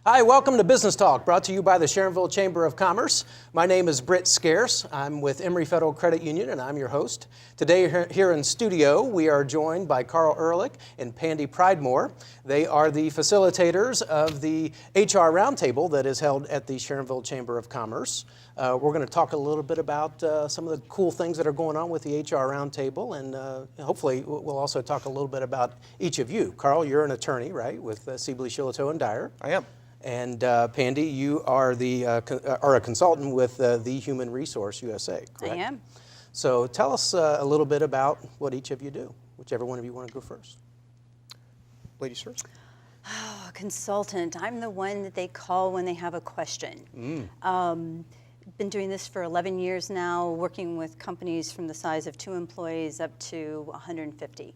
Hi, welcome to Business Talk, brought to you by the Sharonville Chamber of Commerce. My name is Britt Scarce. I'm with Emory Federal Credit Union, and I'm your host. Today here in studio, we are joined by Karl Ulrich and Pandy Pridemore. They are the facilitators of the HR Roundtable that is held at the Sharonville Chamber of Commerce. We're going to talk a little bit about some of the cool things that are going on with the HR Roundtable, and hopefully we'll also talk a little bit about each of you. Karl, you're an attorney, right, with Sebaly, Shillito Dyer. I am. And Pandy, you are a consultant with the Human Resource USA, correct? I am. So tell us a little bit about what each of you do. Whichever one of you want to go first. Ladies first. Oh, consultant. I'm the one that they call when they have a question. Been doing this for 11 years now, working with companies from the size of 2 employees up to 150.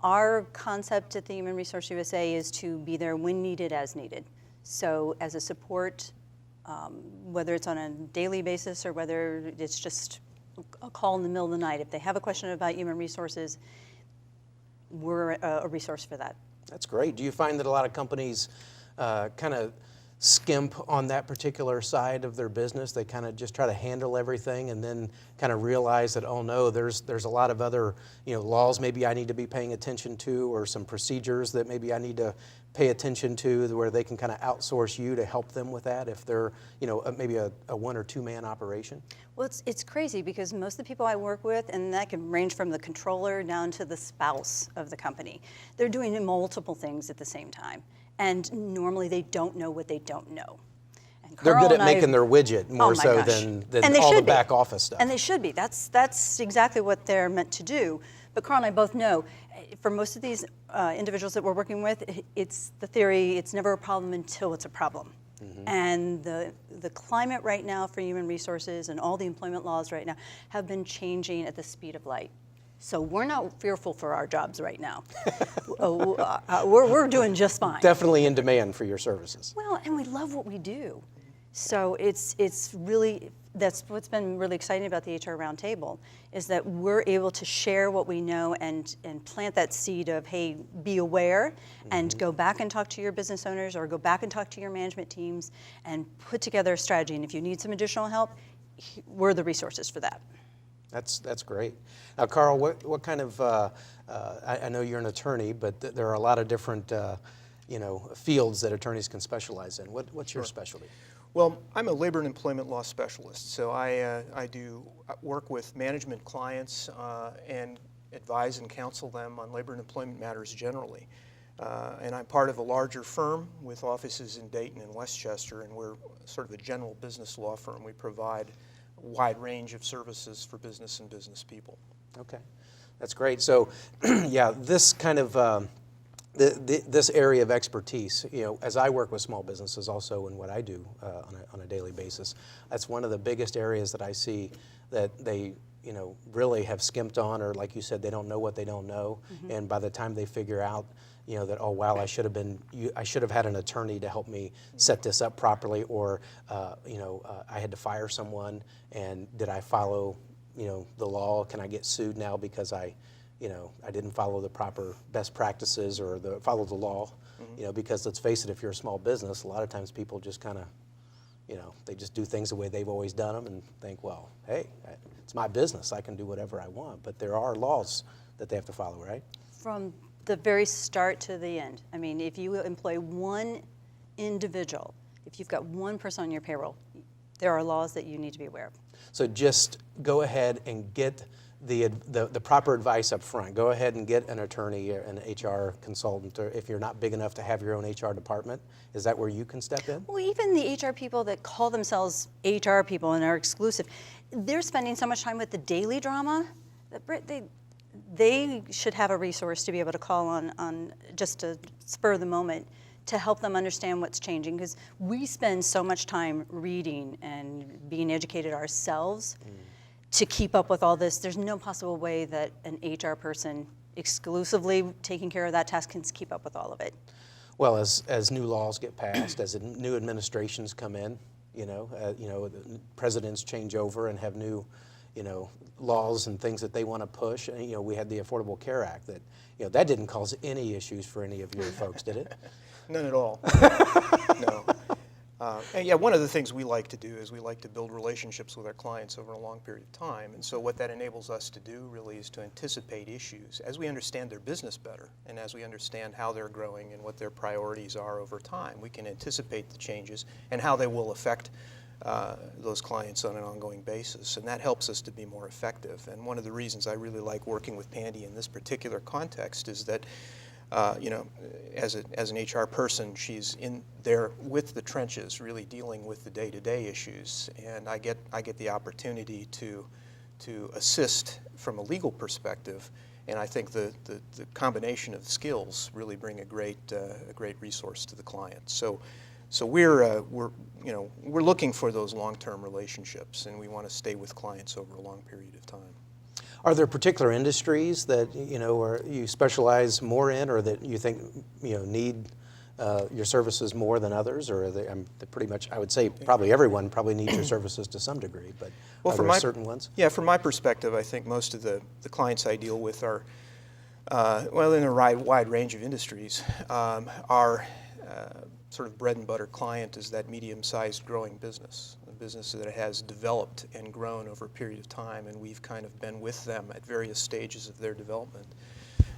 Our concept at the Human Resource USA is to be there when needed, as needed. So as a support, whether it's on a daily basis or whether it's just a call in the middle of the night, if they have a question about human resources, we're a resource for that. That's great. Do you find that a lot of companies kind of skimp on that particular side of their business? They kind of just try to handle everything and then kind of realize that, oh no, there's a lot of other laws maybe I need to be paying attention to, or some procedures that maybe I need to pay attention to, where they can kind of outsource you to help them with that if they're maybe a 1 or 2 man operation? Well, it's crazy because most of the people I work with, and that can range from the controller down to the spouse of the company, they're doing multiple things at the same time. And normally they don't know what they don't know. And they're Karl good at and making their widget more so than all the back office stuff. And they should be. That's exactly what they're meant to do. But Karl and I both know, for most of these individuals that we're working with, it's the theory, it's never a problem until it's a problem. Mm-hmm. And the climate right now for human resources and all the employment laws right now have been changing at the speed of light. So we're not fearful for our jobs right now. We're doing just fine. Definitely in demand for your services. Well, and we love what we do. So it's really, that's what's been really exciting about the HR Roundtable, is that we're able to share what we know and plant that seed of, hey, be aware, and go back and talk to your business owners or go back and talk to your management teams and put together a strategy. And if you need some additional help, we're the resources for that. That's great. Now, Karl, what kind of, I know you're an attorney, but there are a lot of different, fields that attorneys can specialize in. What's your specialty? Well, I'm a labor and employment law specialist, so I do work with management clients and advise and counsel them on labor and employment matters generally. And I'm part of a larger firm with offices in Dayton and Westchester, and we're sort of a general business law firm. We provide wide range of services for business and business people. Okay, that's great. So, yeah, this kind of this area of expertise, as I work with small businesses also in what I do on a daily basis, that's one of the biggest areas that I see that they really have skimped on, or like you said, they don't know what they don't know, and by the time they figure out that, oh wow, I should have had an attorney to help me set this up properly, or I had to fire someone, and did I follow the law? Can I get sued now because I didn't follow the proper best practices or follow the law? Because let's face it, if you're a small business, a lot of times people just kind of they just do things the way they've always done them and think, well, hey, it's my business, I can do whatever I want. But there are laws that they have to follow, right? From the very start to the end. I mean, if you employ one individual, if you've got one person on your payroll, there are laws that you need to be aware of. So just go ahead and get the proper advice up front. Go ahead and get an attorney, an HR consultant, or if you're not big enough to have your own HR department, is that where you can step in? Well, even the HR people that call themselves HR people and are exclusive, they're spending so much time with the daily drama that, Britt, they should have a resource to be able to call on just to spur the moment to help them understand what's changing, because we spend so much time reading and being educated ourselves to keep up with all this. There's no possible way that an HR person exclusively taking care of that task can keep up with all of it. Well, as new laws get passed, as new administrations come in, presidents change over and have new laws and things that they want to push. And, we had the Affordable Care Act that, that didn't cause any issues for any of your folks, did it? None at all. No. And yeah, one of the things we like to do is we like to build relationships with our clients over a long period of time. And so what that enables us to do really is to anticipate issues. As we understand their business better and as we understand how they're growing and what their priorities are over time, we can anticipate the changes and how they will affect those clients on an ongoing basis. And that helps us to be more effective. And one of the reasons I really like working with Pandy in this particular context is that as an HR person, she's in there with the trenches, really dealing with the day-to-day issues, and I get the opportunity to assist from a legal perspective, and I think the combination of skills really bring a great resource to the client. So we're looking for those long-term relationships, and we want to stay with clients over a long period of time. Are there particular industries that or you specialize more in, or that you think need your services more than others, or are they pretty much? I would say probably everyone probably needs your services to some degree, but are there certain ones? Yeah, from my perspective, I think most of the clients I deal with are in a wide range of industries. Our sort of bread and butter client is that medium-sized growing business. Business that has developed and grown over a period of time, and we've kind of been with them at various stages of their development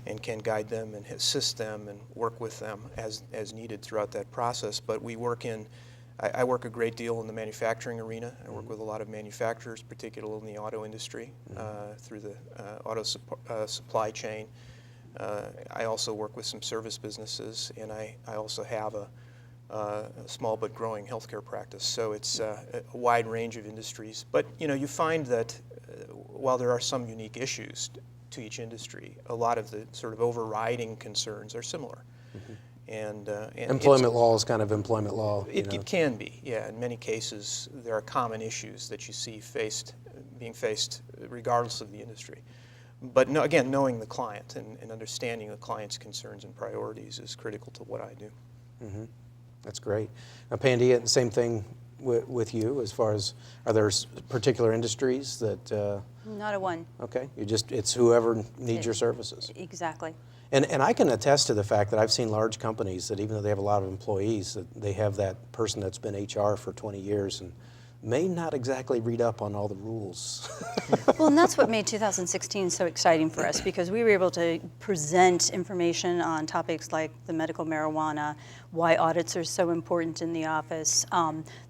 and can guide them and assist them and work with them as needed throughout that process. But I work a great deal in the manufacturing arena. I work with a lot of manufacturers, particularly in the auto industry, through the auto supply chain. I also work with some service businesses, and I also have a small but growing healthcare practice. So it's a wide range of industries. But you find that while there are some unique issues to each industry, a lot of the sort of overriding concerns are similar. And employment law is kind of employment law. It can be, yeah. In many cases, there are common issues that you see being faced regardless of the industry. But again, knowing the client and understanding the client's concerns and priorities is critical to what I do. Mm-hmm. That's great. Now, Pandy, the same thing with you as far as, are there particular industries that? Not a one. Okay, it's whoever needs your services. Exactly. And I can attest to the fact that I've seen large companies that even though they have a lot of employees, that they have that person that's been HR for 20 years and may not exactly read up on all the rules. Well, and that's what made 2016 so exciting for us, because we were able to present information on topics like the medical marijuana, why audits are so important in the office,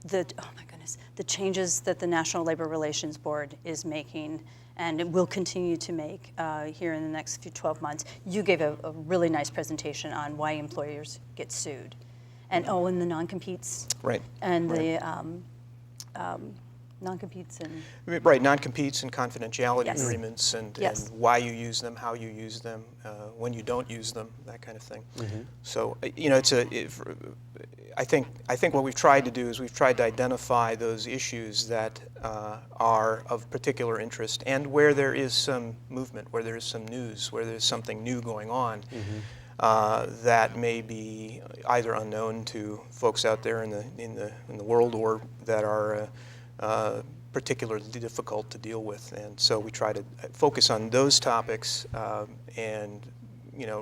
the changes that the National Labor Relations Board is making and it will continue to make here in the next 12 months. You gave a really nice presentation on why employers get sued. And and the non-competes. Right. And the non-competes and... Right, non-competes and confidentiality Yes. agreements and why you use them, how you use them, when you don't use them, that kind of thing. Mm-hmm. So, I think what we've tried to do is we've tried to identify those issues that are of particular interest and where there is some movement, where there is some news, where there's something new going on. Mm-hmm. That may be either unknown to folks out there in the world, or that are particularly difficult to deal with. And so we try to focus on those topics and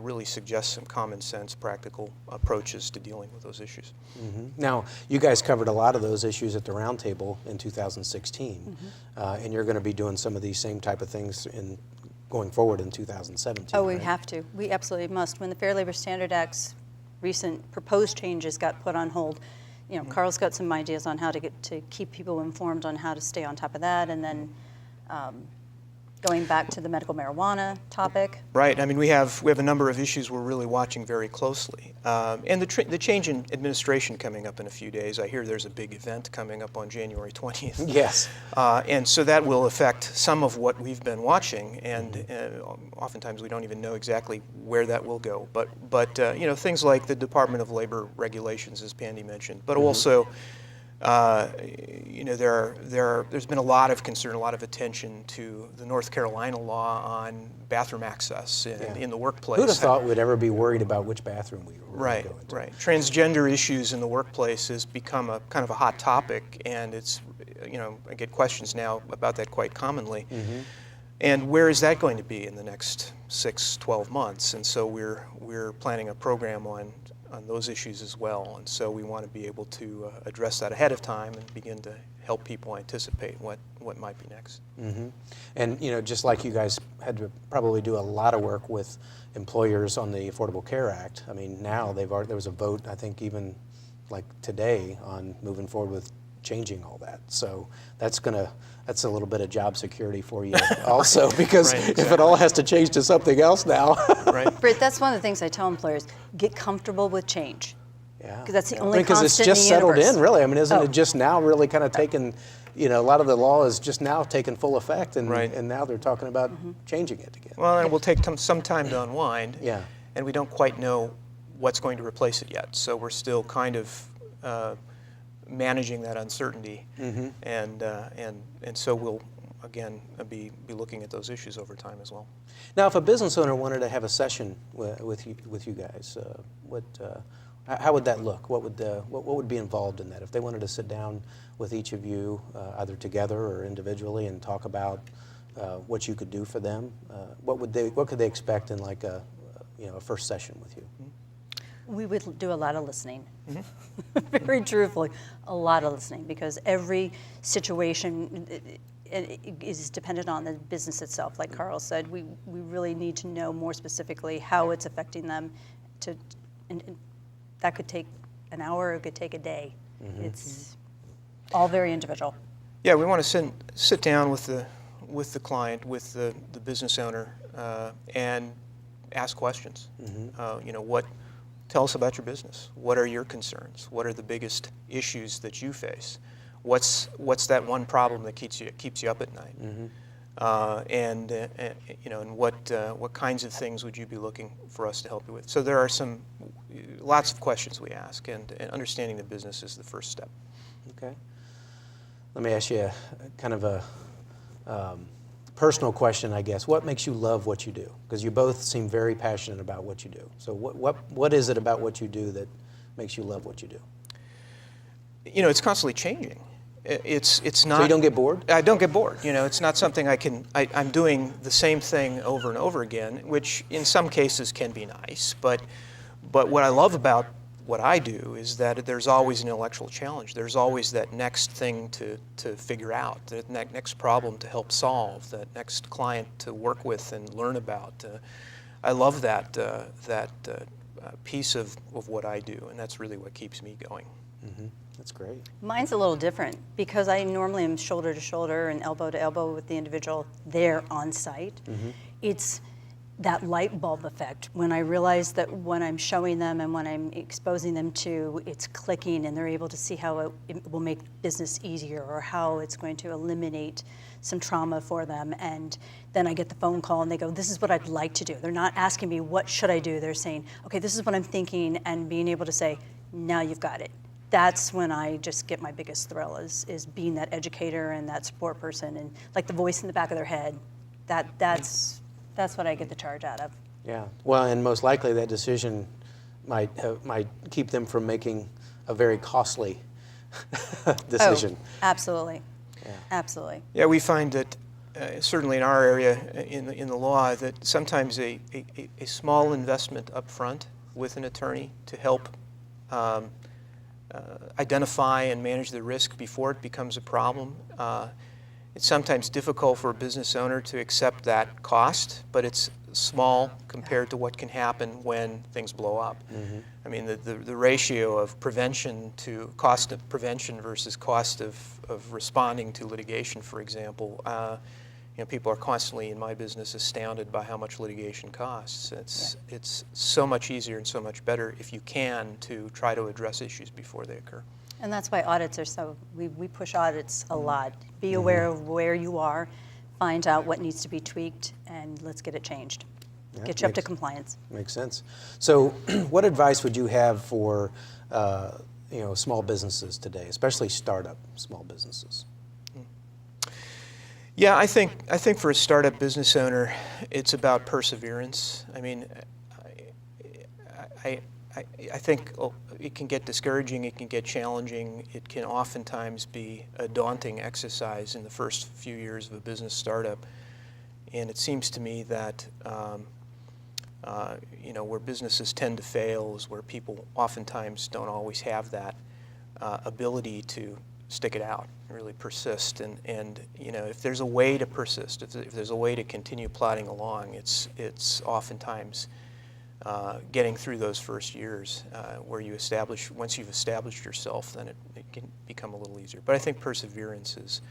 really suggest some common sense, practical approaches to dealing with those issues. Mm-hmm. Now, you guys covered a lot of those issues at the Roundtable in 2016, and you're going to be doing some of these same type of things going forward in 2017. Oh, we right? have to. We absolutely must. When the Fair Labor Standard Act's recent proposed changes got put on hold, Karl's got some ideas on how to keep people informed on how to stay on top of that, and then going back to the medical marijuana topic. Right. I mean, we have a number of issues we're really watching very closely, and the change in administration coming up in a few days. I hear there's a big event coming up on January 20th. Yes. And so that will affect some of what we've been watching, and oftentimes we don't even know exactly where that will go. But things like the Department of Labor regulations, as Pandy mentioned, but also There's been a lot of concern, a lot of attention to the North Carolina law on bathroom access in the workplace. Who'd have thought we'd ever be worried about which bathroom we were going to go into? Right. Transgender issues in the workplace has become a kind of a hot topic, and it's, I get questions now about that quite commonly. Mm-hmm. And where is that going to be in the next 6-12 months? And so we're planning a program on those issues as well. And so we want to be able to address that ahead of time and begin to help people anticipate what might be next. Mm-hmm. And just like you guys had to probably do a lot of work with employers on the Affordable Care Act. I mean, now there was a vote, I think even like today, on moving forward with changing all that. So that's a little bit of job security for you also, because if it all has to change to something else now. Right. Britt, that's one of the things I tell employers: get comfortable with change. Yeah. Because that's the only because constant it's just in the settled universe. in, really. I mean, isn't it just now really kind of taken, a lot of the law is just now taking full effect, and now they're talking about changing it again. Well, and it will take some time to unwind. Yeah. And we don't quite know what's going to replace it yet. So we're still kind of managing that uncertainty. Mm-hmm. And so we'll, again, be looking at those issues over time as well. Now, if a business owner wanted to have a session with you guys, how would that look? What would be involved in that? If they wanted to sit down with each of you, either together or individually, and talk about what you could do for them, what could they expect in like a first session with you? We would do a lot of listening. Very truthfully, a lot of listening, because every situation is dependent on the business itself. Like Karl said, we really need to know more specifically how it's affecting them. And that could take an hour, it could take a day. It's all very individual. Yeah, we want to sit down with the client, with the business owner, and ask questions. Tell us about your business. What are your concerns? What are the biggest issues that you face? What's that one problem that keeps you up at night? And what kinds of things would you be looking for us to help you with? So there are lots of questions we ask, and understanding the business is the first step. Okay. Let me ask you a kind of a personal question, I guess. What makes you love what you do? Because you both seem very passionate about what you do. So what is it about what you do that makes you love what you do? It's constantly changing. It's not. So you don't get bored? I don't get bored. It's not something I'm doing the same thing over and over again, which in some cases can be nice. But what I love about what I do is that there's always an intellectual challenge. There's always that next thing to figure out, that next problem to help solve, that next client to work with and learn about. I love that piece of what I do, and that's really what keeps me going. Mm-hmm. That's great. Mine's a little different, because I normally am shoulder to shoulder and elbow to elbow with the individual there on site. It's that light bulb effect, when I realize that when I'm showing them and when I'm exposing them to, it's clicking and they're able to see how it will make business easier, or how it's going to eliminate some trauma for them. And then I get the phone call and they go, this is what I'd like to do. They're not asking me, what should I do? They're saying, okay, this is what I'm thinking, and being able to say, now you've got it. That's when I just get my biggest thrill, is being that educator and that support person, and like the voice in the back of their head. That's what I get the charge out of. Yeah. Well, and most likely that decision might keep them from making a very costly decision. Oh, absolutely. Yeah. Absolutely. Yeah, we find that certainly in our area in the law, that sometimes a small investment up front with an attorney to help identify and manage the risk before it becomes a problem. It's sometimes difficult for a business owner to accept that cost, but it's small compared to what can happen when things blow up. I mean, the ratio of prevention to cost of prevention versus cost of responding to litigation, for example, people are constantly in my business astounded by how much litigation costs. It's so much easier and so much better, if you can, to try to address issues before they occur. And that's why audits are we push audits a lot. Be aware of where you are, find out what needs to be tweaked, and let's get it changed. Yeah, Get you up to compliance. Makes sense. So what advice would you have for small businesses today, especially startup small businesses? Yeah, I think for a startup business owner, it's about perseverance. I mean, I think it can get discouraging, it can get challenging, it can oftentimes be a daunting exercise in the first few years of a business startup. And it seems to me that where businesses tend to fail is where people oftentimes don't always have that ability to stick it out and really persist. And if there's a way to persist, if there's a way to continue plodding along, it's oftentimes getting through those first years where once you've established yourself, then it can become a little easier. But I think perseverance is,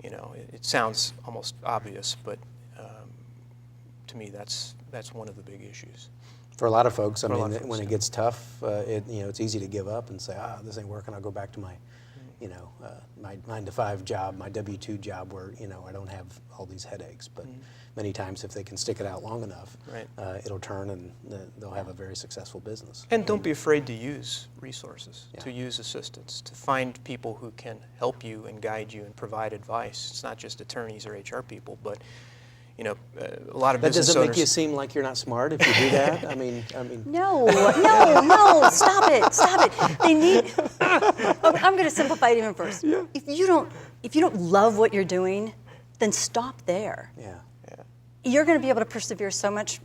it sounds almost obvious, but to me that's one of the big issues. For a lot of folks, I mean, when it gets tough, it's easy to give up and say, this ain't working, I'll go back to my my 9-to-5 job, my W-2 job where, I don't have all these headaches. But many times if they can stick it out long enough, it'll turn and they'll have a very successful business. And don't be afraid to use resources, to use assistance, to find people who can help you and guide you and provide advice. It's not just attorneys or HR people, but a lot of business owners. That doesn't make you seem like you're not smart if you do that. I mean. No, stop it. They need. Okay, I'm going to simplify it even first. Yeah. If you don't love what you're doing, then stop there. Yeah. You're going to be able to persevere so much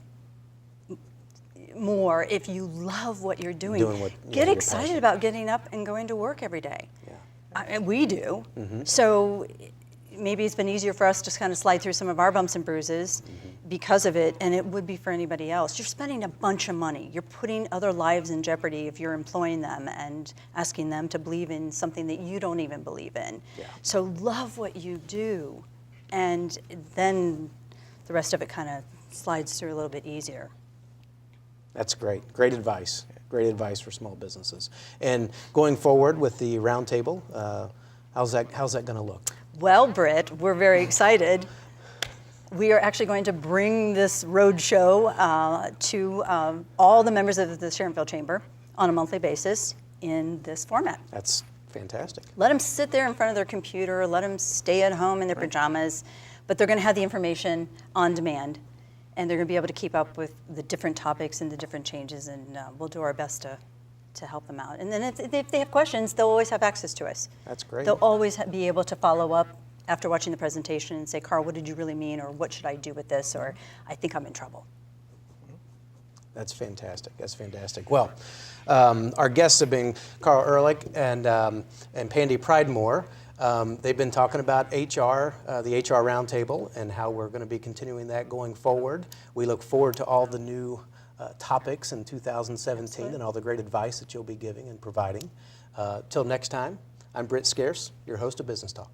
more if you love what you're doing. Get excited about getting up and going to work every day. Yeah. And we do. So maybe it's been easier for us to kind of slide through some of our bumps and bruises because of it, and it would be for anybody else. You're spending a bunch of money. You're putting other lives in jeopardy if you're employing them and asking them to believe in something that you don't even believe in. Yeah. So love what you do, and then the rest of it kind of slides through a little bit easier. That's great. Great advice. Great advice for small businesses. And going forward with the roundtable, how's that going to look? Well, Britt, we're very excited. We are actually going to bring this roadshow to all the members of the Sharonville Chamber on a monthly basis in this format. That's fantastic. Let them sit there in front of their computer, let them stay at home in their pajamas, but they're going to have the information on demand, and they're going to be able to keep up with the different topics and the different changes, and we'll do our best to help them out. And then if they have questions, they'll always have access to us. That's great. They'll always be able to follow up after watching the presentation and say, Karl, what did you really mean? Or what should I do with this? Or I think I'm in trouble. That's fantastic. That's fantastic. Well, our guests have been Karl Ulrich and Pandy Pridemore. They've been talking about HR, the HR Roundtable, and how we're going to be continuing that going forward. We look forward to all the new topics in 2017 and all the great advice that you'll be giving and providing. Till next time, I'm Britt Scarce, your host of Business Talk.